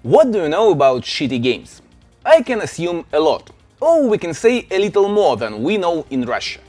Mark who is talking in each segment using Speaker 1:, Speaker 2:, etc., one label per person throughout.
Speaker 1: What do you know about shitty games? I can assume a lot, or we can say a little more than we know in Russia.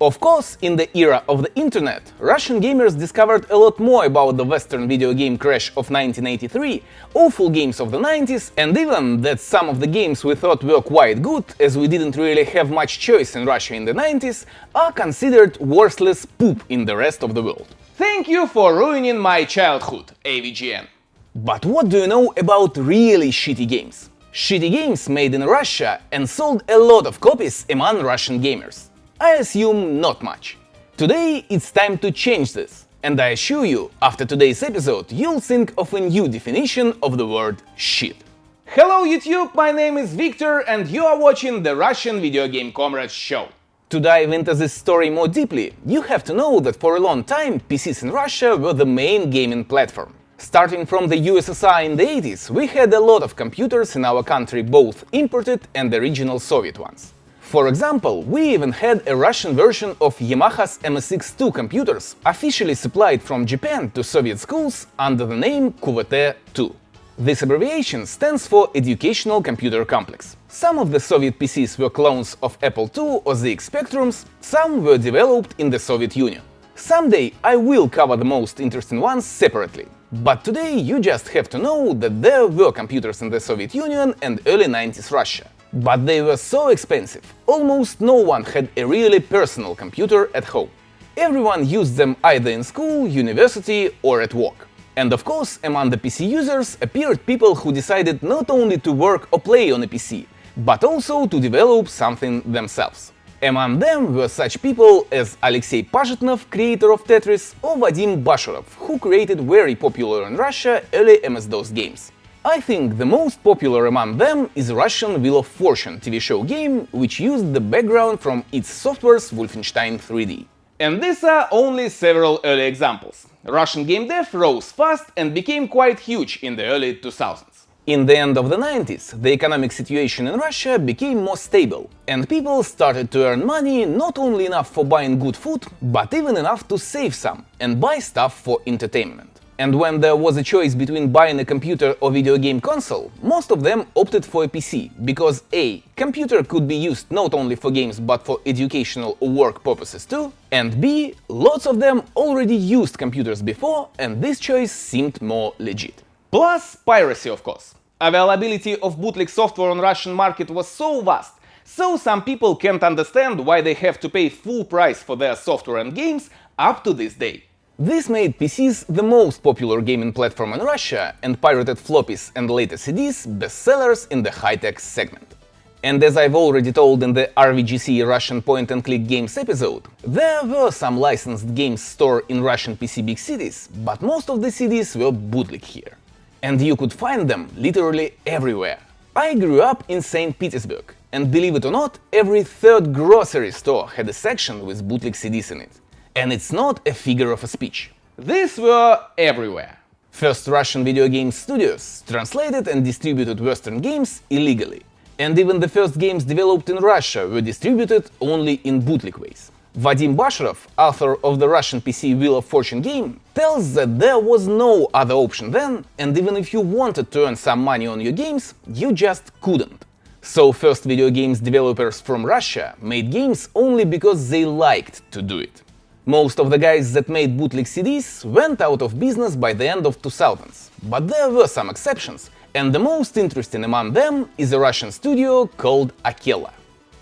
Speaker 1: Of course, in the era of the internet, Russian gamers discovered a lot more about the Western video game crash of 1983, awful games of the 90s, and even that some of the games we thought were quite good, as we didn't really have much choice in Russia in the 90s, are considered worthless poop in the rest of the world.
Speaker 2: Thank you for ruining my childhood, AVGN.
Speaker 1: But what do you know about really shitty games? Shitty games made in Russia and sold a lot of copies among Russian gamers. I assume not much. Today it's time to change this, and I assure you, after today's episode, you'll think of a new definition of the word shit.
Speaker 2: Hello YouTube, my name is Victor and you are watching the Russian Video Game Comrades show.
Speaker 1: To dive into this story more deeply, you have to know that for a long time PCs in Russia were the main gaming platform. Starting from the USSR in the 80s, we had a lot of computers in our country, both imported and the original Soviet ones. For example, we even had a Russian version of Yamaha's MSX2 computers, officially supplied from Japan to Soviet schools under the name QVT-2. This abbreviation stands for Educational Computer Complex. Some of the Soviet PCs were clones of Apple II or ZX Spectrums, some were developed in the Soviet Union. Someday I will cover the most interesting ones separately. But today you just have to know that there were computers in the Soviet Union and early 90s Russia. But they were so expensive, almost no one had a really personal computer at home. Everyone used them either in school, university or at work. And of course, among the PC users appeared people who decided not only to work or play on a PC, but also to develop something themselves. Among them were such people as Alexei Pazhitnov, creator of Tetris, or Vadim Bashirov, who created very popular in Russia early MS-DOS games. I think the most popular among them is Russian Wheel of Fortune TV show game, which used the background from id Software's Wolfenstein 3D.
Speaker 2: And these are only several early examples. Russian game dev rose fast and became quite huge in the early 2000s.
Speaker 1: In the end of the 90s, the economic situation in Russia became more stable, and people started to earn money not only enough for buying good food, but even enough to save some and buy stuff for entertainment. And when there was a choice between buying a computer or video game console, most of them opted for a PC, because A. Computer could be used not only for games but for educational or work purposes too, and B. Lots of them already used computers before, and this choice seemed more legit.
Speaker 2: Plus piracy, of course. Availability of bootleg software on Russian market was so vast, so some people can't understand why they have to pay full price for their software and games up to this day.
Speaker 1: This made PCs the most popular gaming platform in Russia, and pirated floppies and later CDs bestsellers in the high-tech segment. And as I've already told in the RVGC Russian point-and-click games episode, there were some licensed games stored in Russian PC big cities, but most of the CDs were bootleg here. And you could find them literally everywhere. I grew up in St. Petersburg, and believe it or not, every third grocery store had a section with bootleg CDs in it. And it's not a figure of a speech.
Speaker 2: These were everywhere.
Speaker 1: First Russian video game studios translated and distributed Western games illegally. And even the first games developed in Russia were distributed only in bootleg ways. Vadim Bashirov, author of the Russian PC Wheel of Fortune game, tells that there was no other option then, and even if you wanted to earn some money on your games, you just couldn't. So first video games developers from Russia made games only because they liked to do it. Most of the guys that made bootleg CDs went out of business by the end of 2000s, but there were some exceptions, and the most interesting among them is a Russian studio called Akela.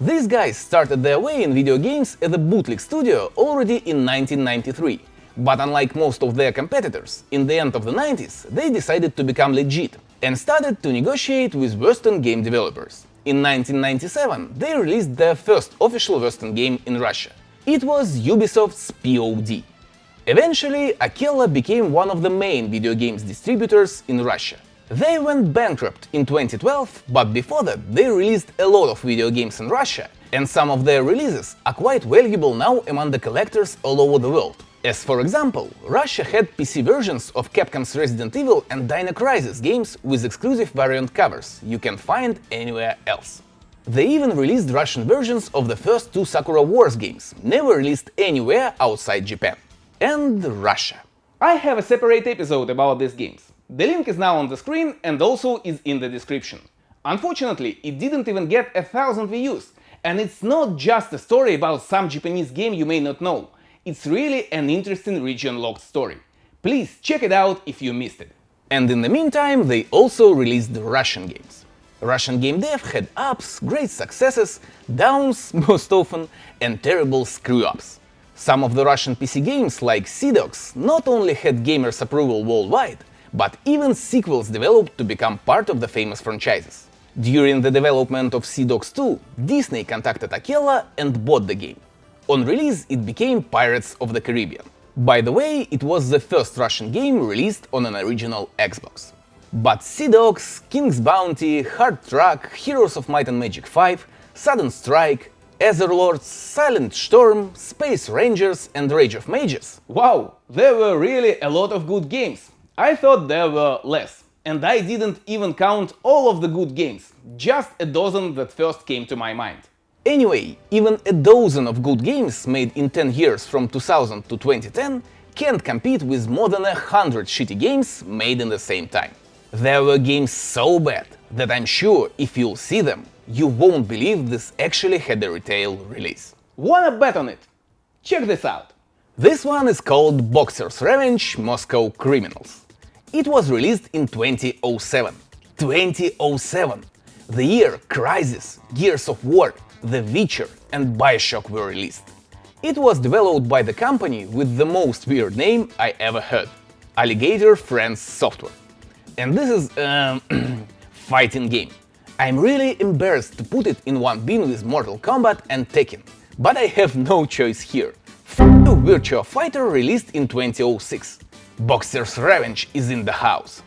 Speaker 1: These guys started their way in video games as a bootleg studio already in 1993, but unlike most of their competitors, in the end of the 90s they decided to become legit and started to negotiate with Western game developers. In 1997 they released their first official Western game in Russia. It was Ubisoft's POD. Eventually, Akela became one of the main video games distributors in Russia. They went bankrupt in 2012, but before that they released a lot of video games in Russia, and some of their releases are quite valuable now among the collectors all over the world. As for example, Russia had PC versions of Capcom's Resident Evil and Dino Crisis games with exclusive variant covers you can't find anywhere else. They even released Russian versions of the first two Sakura Wars games, never released anywhere outside Japan. And Russia.
Speaker 2: I have a separate episode about these games. The link is now on the screen and also is in the description. Unfortunately, it didn't even get 1,000 views, and it's not just a story about some Japanese game you may not know. It's really an interesting region-locked story. Please check it out if you missed it.
Speaker 1: And in the meantime, they also released Russian games. Russian game dev had ups, great successes, downs most often, and terrible screw-ups. Some of the Russian PC games, like St1ka, not only had gamers' approval worldwide, but even sequels developed to become part of the famous franchises. During the development of St1ka 2, Disney contacted Akela and bought the game. On release, it became Pirates of the Caribbean. By the way, it was the first Russian game released on an original Xbox. But St1ka, King's Bounty, Hard Truck, Heroes of Might and Magic 5, Sudden Strike, Etherlords, Silent Storm, Space Rangers and Rage of Mages.
Speaker 2: Wow, there were really a lot of good games. I thought there were less. And I didn't even count all of the good games, just a dozen that first came to my mind.
Speaker 1: Anyway, even a dozen of good games made in 10 years from 2000 to 2010 can't compete with more than 100 shitty games made in the same time. There were games so bad that I'm sure if you'll see them, you won't believe this actually had a retail release.
Speaker 2: Wanna bet on it? Check this out.
Speaker 1: This one is called Boxer's Revenge Moscow Criminals. It was released in 2007. 2007! The year Crysis, Gears of War, The Witcher and Bioshock were released. It was developed by the company with the most weird name I ever heard, Alligator Friends Software. And this is fighting game. I'm really embarrassed to put it in one bin with Mortal Kombat and Tekken, but I have no choice here. Virtua Fighter released in 2006. Boxer's Revenge is in the house.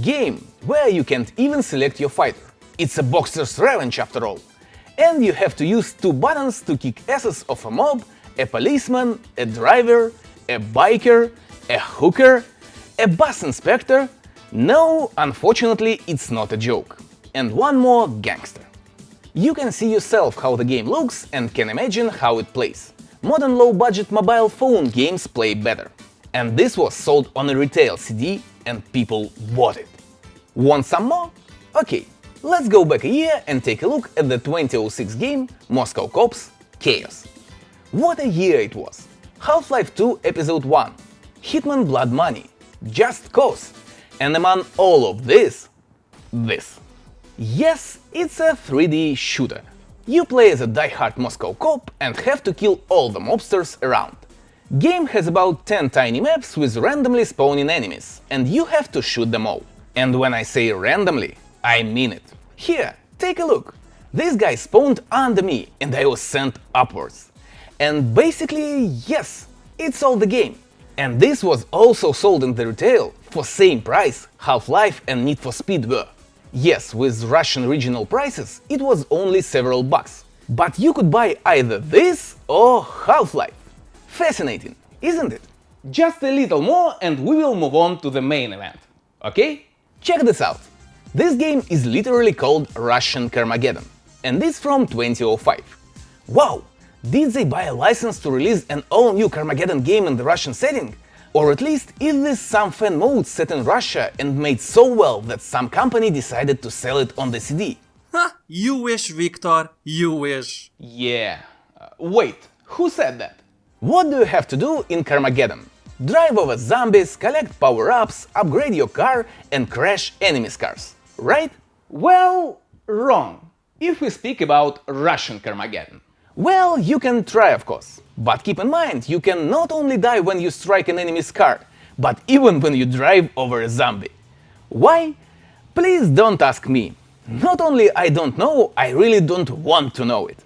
Speaker 1: Game where you can't even select your fighter. It's a Boxer's Revenge after all. And you have to use 2 buttons to kick asses of a mob, a policeman, a driver, a biker, a hooker, a bus inspector. No, unfortunately, it's not a joke. And one more gangster. You can see yourself how the game looks and can imagine how it plays. Modern low-budget mobile phone games play better. And this was sold on a retail CD and people bought it. Want some more? Okay, let's go back a year and take a look at the 2006 game Moscow Cops Chaos. What a year it was! Half-Life 2 Episode 1, Hitman Blood Money, Just Cause, and among all of this. Yes, it's a 3D shooter. You play as a die-hard Moscow cop and have to kill all the mobsters around. Game has about 10 tiny maps with randomly spawning enemies, and you have to shoot them all. And when I say randomly, I mean it. Here, take a look. This guy spawned under me and I was sent upwards. And basically, yes, it's all the game. And this was also sold in the retail for same price Half-Life and Need for Speed were. Yes, with Russian regional prices it was only several bucks. But you could buy either this or Half-Life. Fascinating, isn't it?
Speaker 2: Just a little more and we will move on to the main event. Okay?
Speaker 1: Check this out. This game is literally called Russian Carmageddon, and it's from 2005. Wow! Did they buy a license to release an all-new Carmageddon game in the Russian setting? Or at least is this some fan mode set in Russia and made so well that some company decided to sell it on the CD?
Speaker 3: Ha! You wish, Victor, you wish.
Speaker 2: Yeah. Wait, who said that?
Speaker 1: What do you have to do in Carmageddon? Drive over zombies, collect power-ups, upgrade your car and crash enemies' cars, right?
Speaker 2: Well, wrong. If we speak about Russian Carmageddon.
Speaker 1: Well, you can try, of course. But keep in mind, you can not only die when you strike an enemy's car, but even when you drive over a zombie. Why? Please don't ask me. Not only I don't know, I really don't want to know it.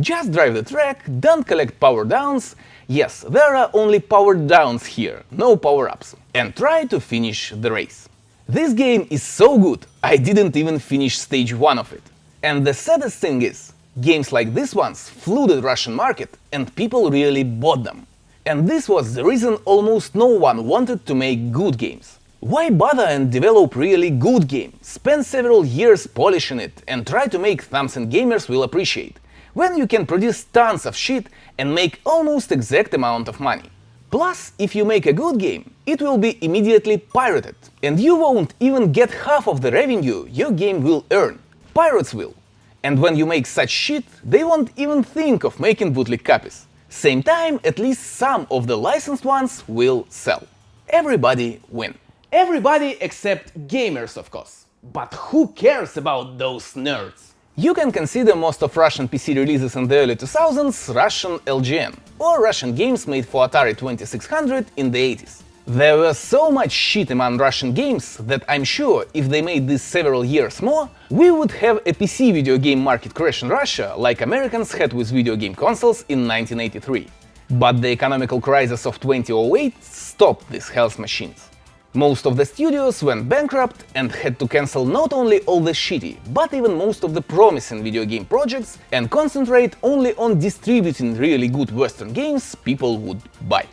Speaker 1: Just drive the track, don't collect power downs. Yes, there are only power downs here, no power-ups. And try to finish the race. This game is so good, I didn't even finish stage 1 of it. And the saddest thing is, games like this ones flew the Russian market and people really bought them. And this was the reason almost no one wanted to make good games. Why bother and develop really good game, spend several years polishing it and try to make something gamers will appreciate, when you can produce tons of shit and make almost exact amount of money. Plus, if you make a good game, it will be immediately pirated, and you won't even get half of the revenue your game will earn. Pirates will. And when you make such shit, they won't even think of making bootleg copies. Same time, at least some of the licensed ones will sell. Everybody win.
Speaker 2: Everybody except gamers, of course. But who cares about those nerds?
Speaker 1: You can consider most of Russian PC releases in the early 2000s Russian LGN, or Russian games made for Atari 2600 in the 80s. There was so much shit among Russian games that I'm sure if they made this several years more, we would have a PC video game market crash in Russia like Americans had with video game consoles in 1983. But the economical crisis of 2008 stopped these health machines. Most of the studios went bankrupt and had to cancel not only all the shitty, but even most of the promising video game projects and concentrate only on distributing really good Western games people would buy.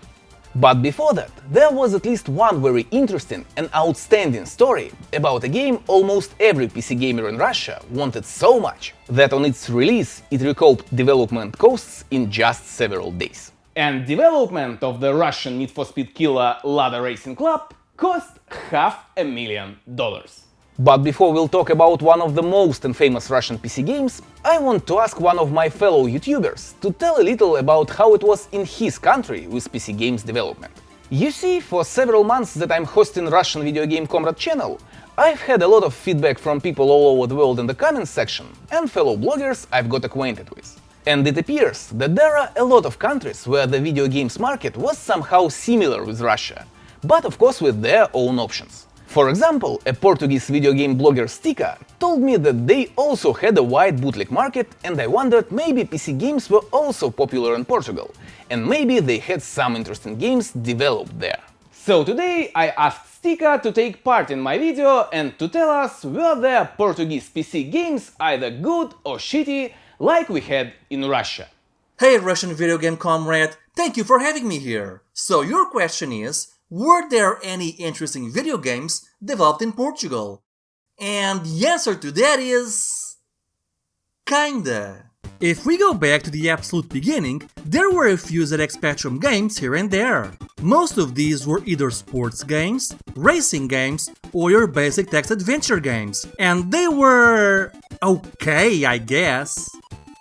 Speaker 1: But before that, there was at least one very interesting and outstanding story about a game almost every PC gamer in Russia wanted so much that on its release it recouped development costs in just several days.
Speaker 2: And development of the Russian Need for Speed killer Lada Racing Club cost $500,000.
Speaker 1: But before we'll talk about one of the most infamous Russian PC games, I want to ask one of my fellow YouTubers to tell a little about how it was in his country with PC games development. You see, for several months that I'm hosting Russian Video Game Comrade channel, I've had a lot of feedback from people all over the world in the comments section and fellow bloggers I've got acquainted with. And it appears that there are a lot of countries where the video games market was somehow similar with Russia, but of course with their own options. For example, a Portuguese video game blogger St1ka told me that they also had a wide bootleg market, and I wondered maybe PC games were also popular in Portugal, and maybe they had some interesting games developed there.
Speaker 2: So today I asked St1ka to take part in my video and to tell us were there Portuguese PC games either good or shitty like we had in Russia.
Speaker 3: Hey Russian Video Game Comrade, thank you for having me here. So your question is, were there any interesting video games developed in Portugal? And the answer to that is... kinda. If we go back to the absolute beginning, there were a few ZX Spectrum games here and there. Most of these were either sports games, racing games, or your basic text adventure games. And they were... okay, I guess.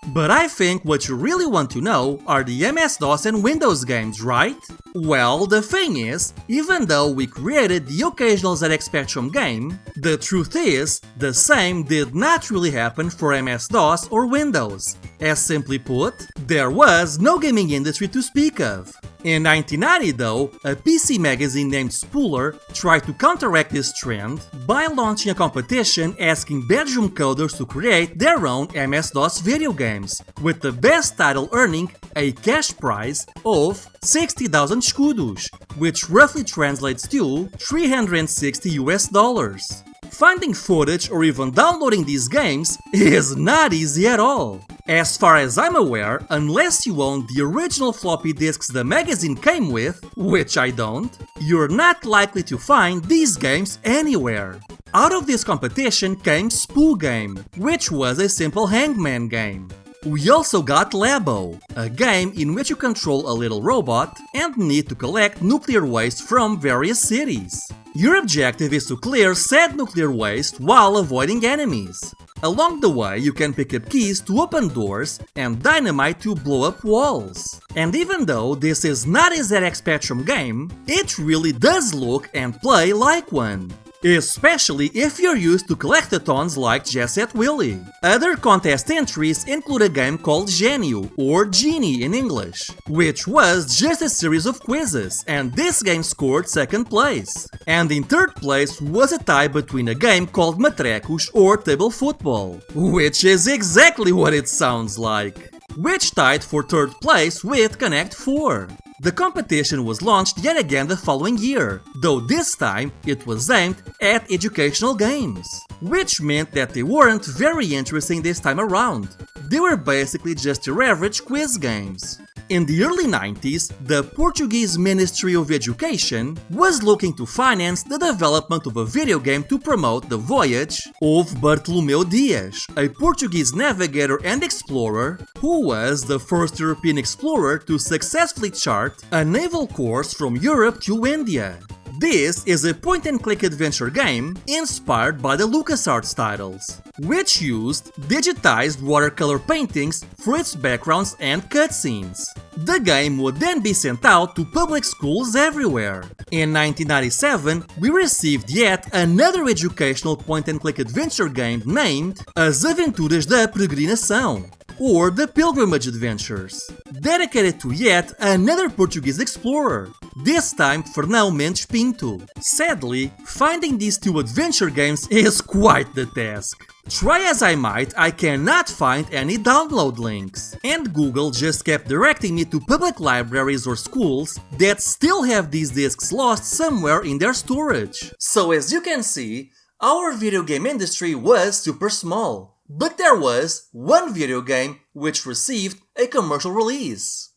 Speaker 3: But I think what you really want to know are the MS-DOS and Windows games, right? Well, the thing is, even though we created the occasional ZX Spectrum game, the truth is, the same did not really happen for MS-DOS or Windows. As simply put, there was no gaming industry to speak of. In 1990 though, a PC magazine named Spooler tried to counteract this trend by launching a competition asking bedroom coders to create their own MS-DOS video games, with the best title earning a cash prize of 60,000 escudos, which roughly translates to $360. Finding footage or even downloading these games is not easy at all. As far as I'm aware, unless you own the original floppy disks the magazine came with, which I don't, you're not likely to find these games anywhere. Out of this competition came Spool Game, which was a simple hangman game. We also got Labo, a game in which you control a little robot and need to collect nuclear waste from various cities. Your objective is to clear said nuclear waste while avoiding enemies. Along the way, you can pick up keys to open doors and dynamite to blow up walls. And even though this is not a ZX Spectrum game, it really does look and play like one. Especially if you're used to collectathons like Jet Set Willy. Other contest entries include a game called Gênio, or Genie in English, which was just a series of quizzes, and this game scored second place. And in third place was a tie between a game called Matrecos or Table Football, which is exactly what it sounds like, which tied for third place with Connect 4. The competition was launched yet again the following year, though this time it was aimed at educational games, which meant that they weren't very interesting this time around. They were basically just your average quiz games. In the early 90s, the Portuguese Ministry of Education was looking to finance the development of a video game to promote the voyage of Bartolomeu Dias, a Portuguese navigator and explorer who was the first European explorer to successfully chart a naval course from Europe to India. This is a point-and-click adventure game inspired by the LucasArts titles, which used digitized watercolor paintings for its backgrounds and cutscenes. The game would then be sent out to public schools everywhere. In 1997, we received yet another educational point-and-click adventure game named As Aventuras da Peregrinação, or The Pilgrimage Adventures, dedicated to yet another Portuguese explorer, this time Fernão Mendes Pinto. Sadly, finding these two adventure games is quite the task. Try as I might, I cannot find any download links, and Google just kept directing me to public libraries or schools that still have these discs lost somewhere in their storage. So as you can see, our video game industry was super small. But there was one video game which received a commercial release.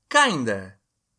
Speaker 3: Kinda.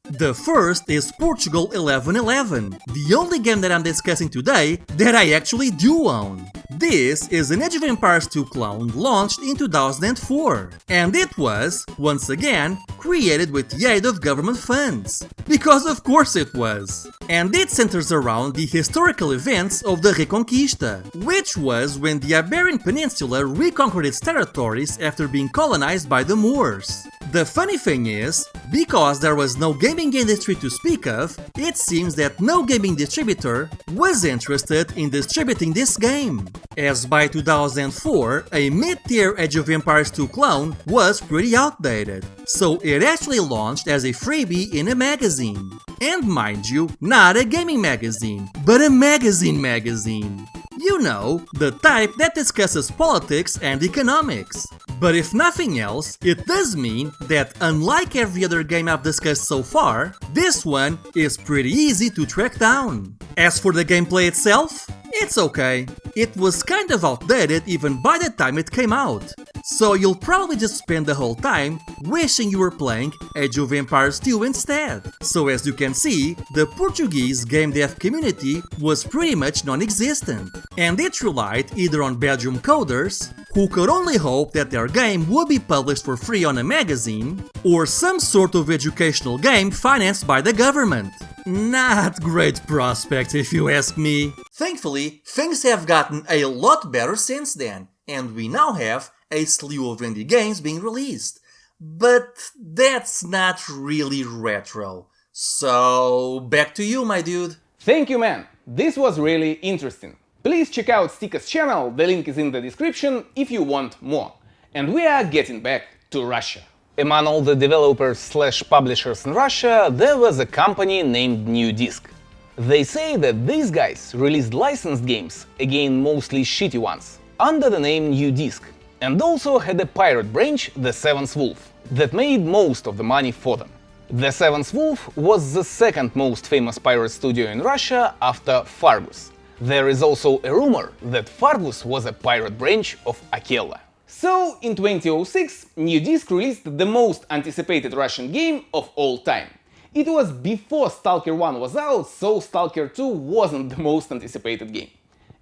Speaker 3: The first is Portugal 1111, the only game that I'm discussing today that I actually do own. This is an Age of Empires 2 clone launched in 2004, and it was, once again, created with the aid of government funds. Because of course it was. And it centers around the historical events of the Reconquista, which was when the Iberian Peninsula reconquered its territories after being colonized by the Moors. The funny thing is, because there was no gaming industry to speak of, it seems that no gaming distributor was interested in distributing this game, as by 2004, a mid-tier Age of Empires 2 clone was pretty outdated, so it actually launched as a freebie in a magazine. And mind you, not a gaming magazine, but a magazine. You know, the type that discusses politics and economics. But if nothing else, it does mean that unlike every other game I've discussed so far, this one is pretty easy to track down. As for the gameplay itself, it's okay. It was kind of outdated even by the time it came out. So you'll probably just spend the whole time wishing you were playing Age of Empires 2 instead. So as you can see, the Portuguese game dev community was pretty much non-existent, and it relied either on Belgium coders, who could only hope that their game would be published for free on a magazine, or some sort of educational game financed by the government. Not great prospects if you ask me. Thankfully, things have gotten a lot better since then, and we now have a slew of indie games being released. But that's not really retro. So, back to you, my dude.
Speaker 2: Thank you, man. This was really interesting. Please check out St1ka's channel, the link is in the description if you want more. And we are getting back to Russia.
Speaker 1: Among all the developers/publishers in Russia, there was a company named New Disc. They say that these guys released licensed games, again mostly shitty ones, under the name New Disc, and also had a pirate branch, the Seventh Wolf, that made most of the money for them. The Seventh Wolf was the second most famous pirate studio in Russia after Fargus. There is also a rumor that Fargus was a pirate branch of Akella.
Speaker 2: So, in 2006, New Disc released the most anticipated Russian game of all time. It was before Stalker 1 was out, so Stalker 2 wasn't the most anticipated game.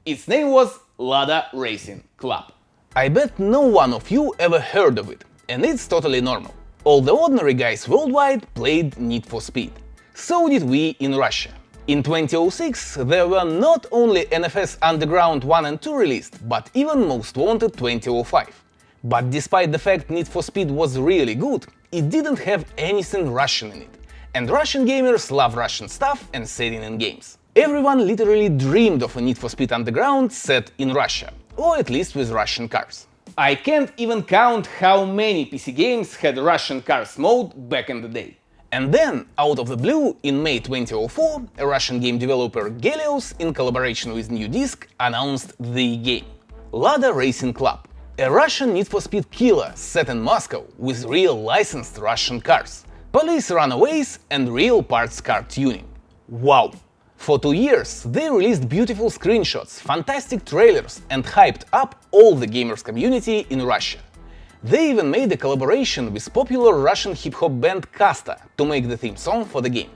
Speaker 2: Its name was Lada Racing Club.
Speaker 1: I bet no one of you ever heard of it, and it's totally normal. All the ordinary guys worldwide played Need for Speed. So did we in Russia. In 2006 there were not only NFS Underground 1 and 2 released, but even Most Wanted 2005. But despite the fact Need for Speed was really good, it didn't have anything Russian in it. And Russian gamers love Russian stuff and setting in games. Everyone literally dreamed of a Need for Speed Underground set in Russia, or at least with Russian cars.
Speaker 2: I can't even count how many PC games had Russian cars mode back in the day.
Speaker 1: And then, out of the blue, in May 2004, a Russian game developer Gelios, in collaboration with New Disc, announced the game. Lada Racing Club. A Russian Need for Speed killer set in Moscow with real licensed Russian cars, police runaways and real parts car tuning. Wow! For 2 years they released beautiful screenshots, fantastic trailers and hyped up all the gamers community in Russia. They even made a collaboration with popular Russian hip-hop band Kasta to make the theme song for the game.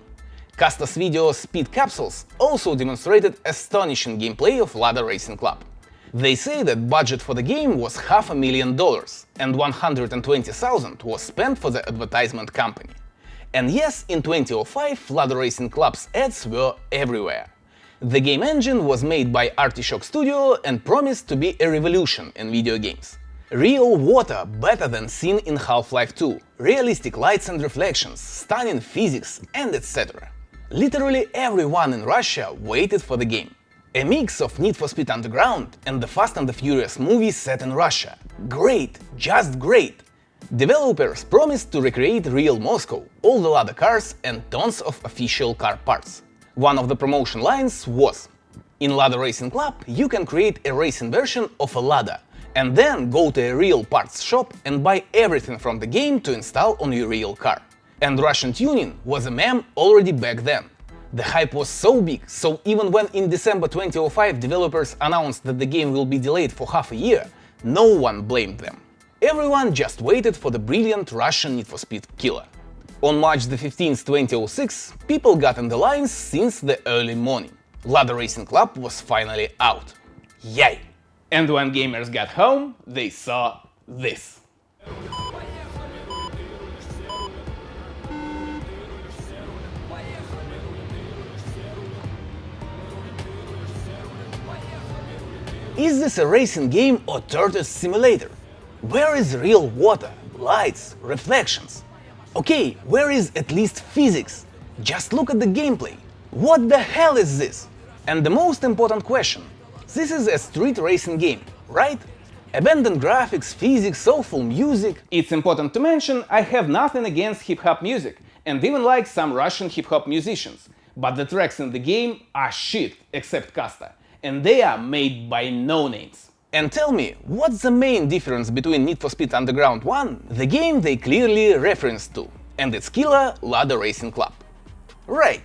Speaker 1: Kasta's video Speed Capsules also demonstrated astonishing gameplay of Lada Racing Club. They say that budget for the game was $500,000 and $120,000 was spent for the advertisement company. And yes, in 2005, Lada Racing Club's ads were everywhere. The game engine was made by Artichoke Studio and promised to be a revolution in video games. Real water better than seen in Half-Life 2, realistic lights and reflections, stunning physics, and etc. Literally everyone in Russia waited for the game. A mix of Need for Speed Underground and the Fast and the Furious movie set in Russia. Great, just great! Developers promised to recreate real Moscow, all the Lada cars and tons of official car parts. One of the promotion lines was: in Lada Racing Club you can create a racing version of a Lada, and then go to a real parts shop and buy everything from the game to install on your real car. And Russian tuning was a meme already back then. The hype was so big, so even when in December 2005 developers announced that the game will be delayed for half a year, no one blamed them. Everyone just waited for the brilliant Russian Need for Speed killer. On March the 15th, 2006, people got in the lines since the early morning. Lada Racing Club was finally out. Yay!
Speaker 2: And when gamers got home, they saw this.
Speaker 1: Is this a racing game or tortoise simulator? Where is real water, lights, reflections? Okay, where is at least physics? Just look at the gameplay. What the hell is this? And the most important question. This is a street racing game, right? Abandoned graphics, physics, soulful music.
Speaker 2: It's important to mention, I have nothing against hip-hop music, and even like some Russian hip-hop musicians. But the tracks in the game are shit, except Kasta, and they are made by no-names.
Speaker 1: And tell me, what's the main difference between Need for Speed Underground 1, the game they clearly referenced to, and its killer Lada Racing Club? Right,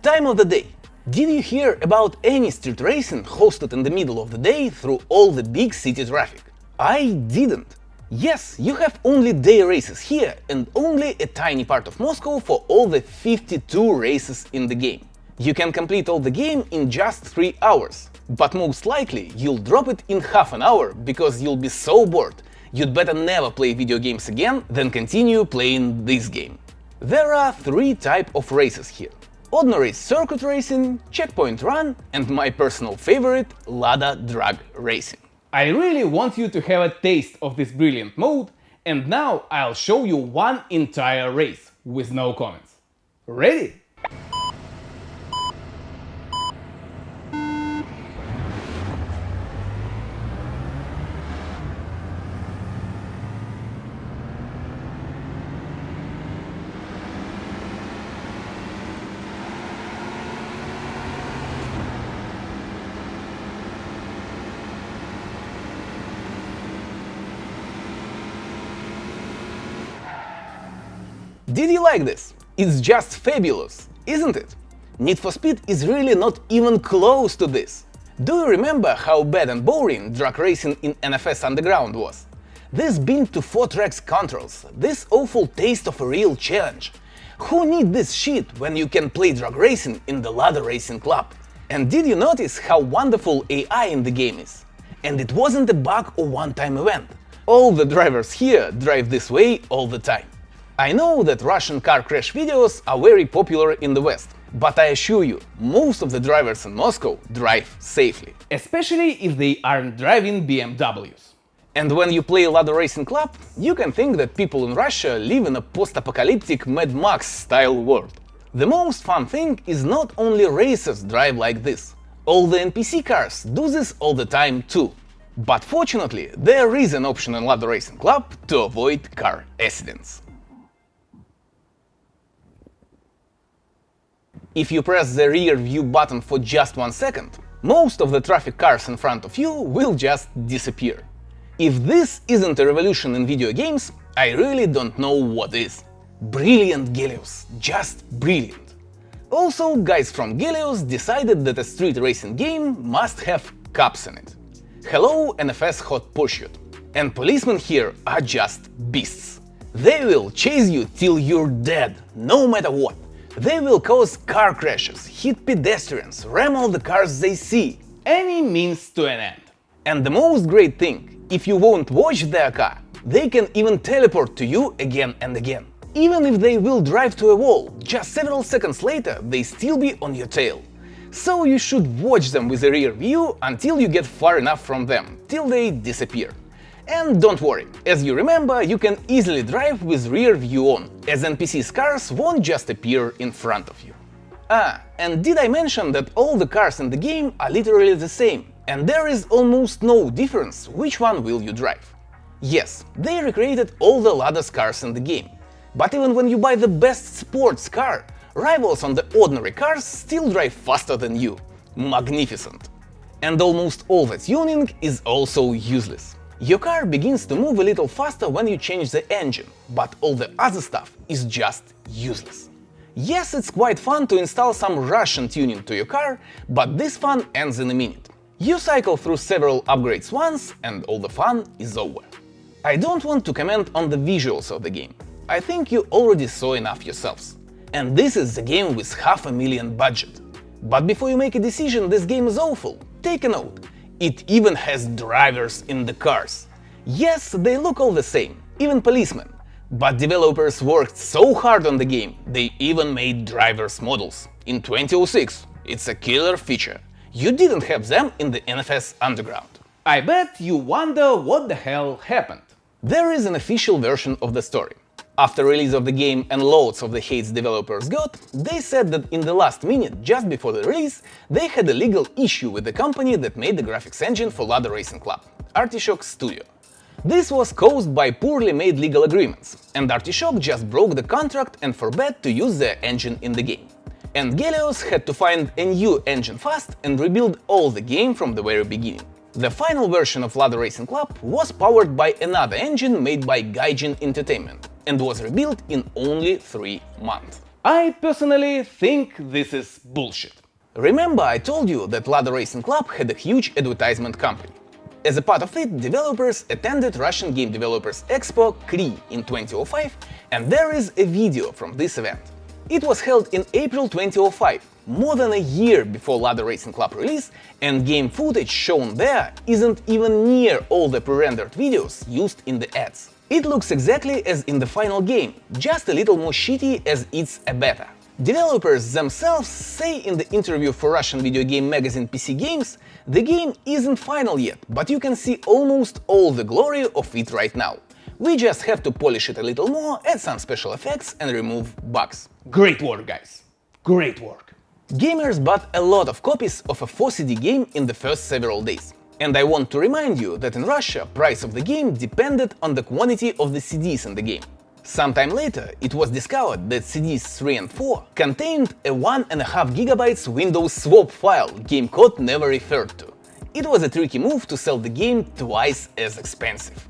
Speaker 1: time of the day. Did you hear about any street racing hosted in the middle of the day through all the big city traffic? I didn't. Yes, you have only day races here and only a tiny part of Moscow for all the 52 races in the game. You can complete all the game in just 3 hours. But most likely you'll drop it in half an hour because you'll be so bored. You'd better never play video games again than continue playing this game. There are 3 types of races here. Ordinary circuit racing, checkpoint run, and my personal favorite, Lada drag racing.
Speaker 2: I really want you to have a taste of this brilliant mode, and now I'll show you one entire race with no comments. Ready?
Speaker 1: Did you like this? It's just fabulous, isn't it? Need for Speed is really not even close to this. Do you remember how bad and boring drag racing in NFS Underground was? This binned to 4 tracks controls, this awful taste of a real challenge. Who need this shit when you can play drag racing in the Lada Racing Club? And did you notice how wonderful AI in the game is? And it wasn't a bug or one-time event. All the drivers here drive this way all the time. I know that Russian car crash videos are very popular in the West, but I assure you, most of the drivers in Moscow drive safely.
Speaker 2: Especially if they aren't driving BMWs.
Speaker 1: And when you play Lada Racing Club, you can think that people in Russia live in a post-apocalyptic Mad Max-style world. The most fun thing is not only racers drive like this. All the NPC cars do this all the time too. But fortunately, there is an option in Lada Racing Club to avoid car accidents. If you press the rear view button for just 1 second, most of the traffic cars in front of you will just disappear. If this isn't a revolution in video games, I really don't know what is. Brilliant Gelios, just brilliant. Also, guys from Gelios decided that a street racing game must have cops in it. Hello NFS Hot Pursuit. And policemen here are just beasts. They will chase you till you're dead, no matter what. They will cause car crashes, hit pedestrians, ram all the cars they see.
Speaker 2: Any means to an end.
Speaker 1: And the most great thing, if you won't watch their car, they can even teleport to you again and again. Even if they will drive to a wall, just several seconds later they still be on your tail. So you should watch them with a rear view until you get far enough from them, till they disappear. And don't worry, as you remember, you can easily drive with rear view on, as NPC's cars won't just appear in front of you. Ah, and did I mention that all the cars in the game are literally the same, and there is almost no difference which one will you drive. Yes, they recreated all the Lada's cars in the game, but even when you buy the best sports car, rivals on the ordinary cars still drive faster than you. Magnificent. And almost all the tuning is also useless. Your car begins to move a little faster when you change the engine, but all the other stuff is just useless. Yes, it's quite fun to install some Russian tuning to your car, but this fun ends in a minute. You cycle through several upgrades once, and all the fun is over. I don't want to comment on the visuals of the game. I think you already saw enough yourselves. And this is the game with $500,000 budget. But before you make a decision this game is awful, take a note. It even has drivers in the cars. Yes, they look all the same, even policemen. But developers worked so hard on the game, they even made drivers models. In 2006, it's a killer feature. You didn't have them in the NFS Underground.
Speaker 2: I bet you wonder what the hell happened.
Speaker 1: There is an official version of the story. After release of the game and loads of the hates developers got, they said that in the last minute, just before the release, they had a legal issue with the company that made the graphics engine for Lada Racing Club, Artichoke Studio. This was caused by poorly made legal agreements, and Artichoke just broke the contract and forbade to use their engine in the game. And Gelios had to find a new engine fast and rebuild all the game from the very beginning. The final version of Lada Racing Club was powered by another engine made by Gaijin Entertainment and was rebuilt in only 3 months.
Speaker 2: I personally think this is bullshit.
Speaker 1: Remember I told you that Lada Racing Club had a huge advertisement company. As a part of it, developers attended Russian Game Developers Expo CRI in 2005, and there is a video from this event. It was held in April 2005, more than a year before Lada Racing Club release, and game footage shown there isn't even near all the pre-rendered videos used in the ads. It looks exactly as in the final game, just a little more shitty as it's a beta. Developers themselves say in the interview for Russian video game magazine PC Games, the game isn't final yet, but you can see almost all the glory of it right now. We just have to polish it a little more, add some special effects and remove bugs.
Speaker 2: Great work, guys. Great work.
Speaker 1: Gamers bought a lot of copies of a 4CD game in the first several days. And I want to remind you that in Russia, price of the game depended on the quantity of the CDs in the game. Sometime later, it was discovered that CDs 3 and 4 contained a 1.5 GB Windows swap file game code never referred to. It was a tricky move to sell the game twice as expensive.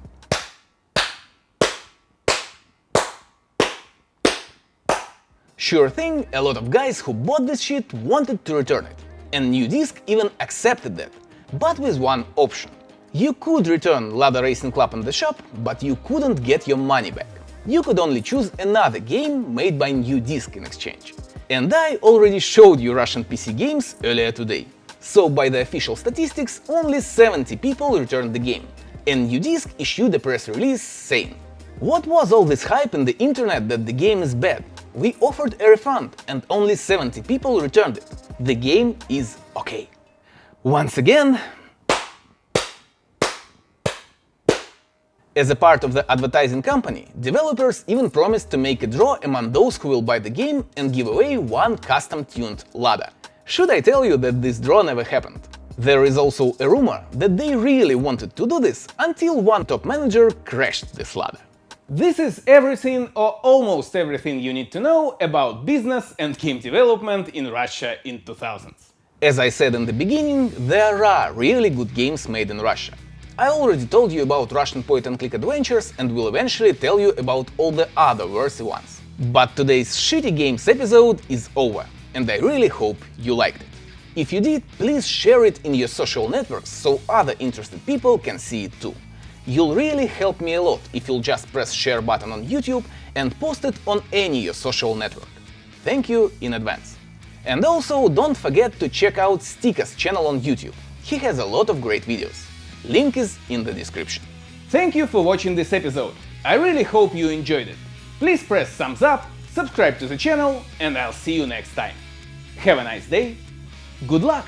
Speaker 1: Sure thing, a lot of guys who bought this shit wanted to return it, and New Disc even accepted that, but with one option. You could return Lada Racing Club in the shop, but you couldn't get your money back. You could only choose another game made by New Disc in exchange. And I already showed you Russian PC games earlier today. So by the official statistics, only 70 people returned the game, and New Disc issued a press release saying, "What was all this hype in the internet that the game is bad? We offered a refund and only 70 people returned it. The game is okay." Once again, as a part of the advertising company, developers even promised to make a draw among those who will buy the game and give away one custom-tuned Lada. Should I tell you that this draw never happened? There is also a rumor that they really wanted to do this until one top manager crashed this Lada.
Speaker 2: This is everything or almost everything you need to know about business and game development in Russia in 2000s.
Speaker 1: As I said in the beginning, there are really good games made in Russia. I already told you about Russian point-and-click adventures and will eventually tell you about all the other worthy ones. But today's Shitty Games episode is over, and I really hope you liked it. If you did, please share it in your social networks so other interested people can see it too. You'll really help me a lot if you'll just press share button on YouTube and post it on any your social network. Thank you in advance. And also don't forget to check out 1st1ka's channel on YouTube. He has a lot of great videos. Link is in the description.
Speaker 2: Thank you for watching this episode. I really hope you enjoyed it. Please press thumbs up, subscribe to the channel, and I'll see you next time. Have a nice day, good luck!